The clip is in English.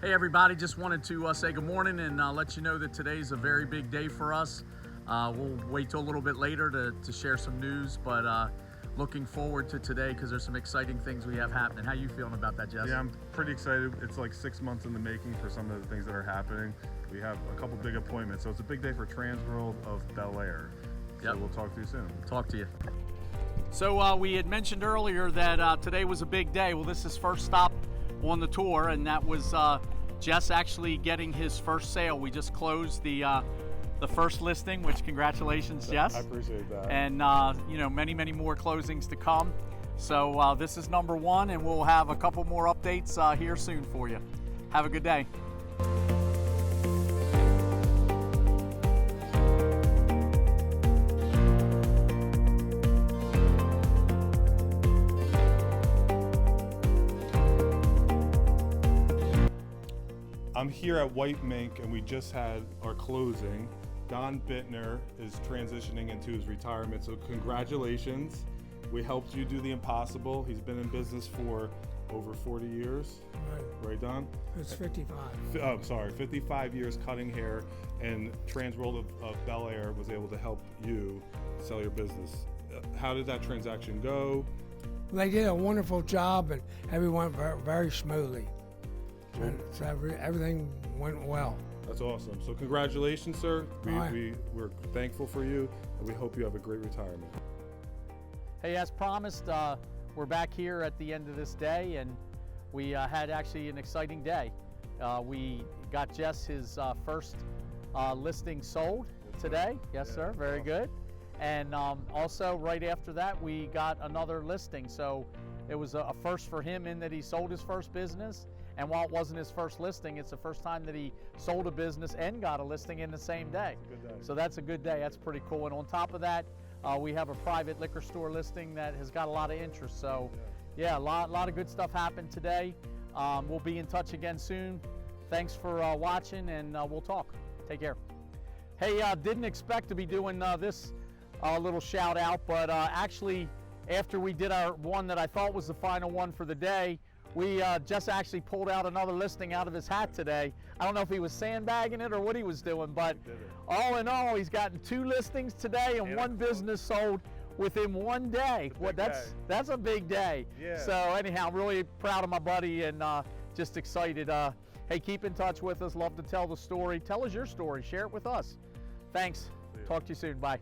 Hey everybody, just wanted to say good morning and let you know that today's a very big day for us. We'll wait till a little bit later to share some news, but looking forward to today because there's some exciting things we have happening. How you feeling about that, Jess? Yeah, I'm pretty excited. It's like 6 months in the making for some of the things that are happening. We have a couple big appointments, so it's a big day for Transworld of Bel Air. So we'll talk to you soon. Talk to you. So we had mentioned earlier that today was a big day. Well, this is first stop on the tour, and that was Jess actually getting his first sale. We just closed the first listing, which congratulations, Jess. I appreciate that. And you know, many more closings to come. So this is number one, and we'll have a couple more updates here soon for you. Have a good day. I'm here at White Mink, and we just had our closing. Don Bittner is transitioning into his retirement, so congratulations. We helped you do the impossible. He's been in business for over 40 years. Right, Don? It's 55. Oh, sorry, 55 years cutting hair, and Transworld of Bel Air was able to help you sell your business. How did that transaction go? Well, they did a wonderful job, and everyone went very smoothly. And so everything went well. That's awesome. So congratulations, sir. We're thankful for you, and we hope you have a great retirement. Hey, as promised, we're back here at the end of this day, and we had actually an exciting day. We got Jess his first listing sold today. Yes, sir. Very good. And also right after that, we got another listing. So it was a first for him in that he sold his first business. And while it wasn't his first listing, it's the first time that he sold a business and got a listing in the same day. So that's a good day. That's pretty cool. And on top of that, we have a private liquor store listing that has got a lot of interest. So yeah, a lot of good stuff happened today. We'll be in touch again soon. Thanks for watching, and we'll talk. Take care. Hey, didn't expect to be doing this little shout out, but actually after we did our one that I thought was the final one for the day, we just actually pulled out another listing out of his hat today. I don't know if he was sandbagging it or what he was doing, but all in all, he's gotten 2 listings today and 1 business sold within 1 day. That's a big day. Yeah. So anyhow, really proud of my buddy and just excited. Hey, keep in touch with us. Love to tell the story. Tell us your story. Share it with us. Thanks. Talk to you soon. Bye.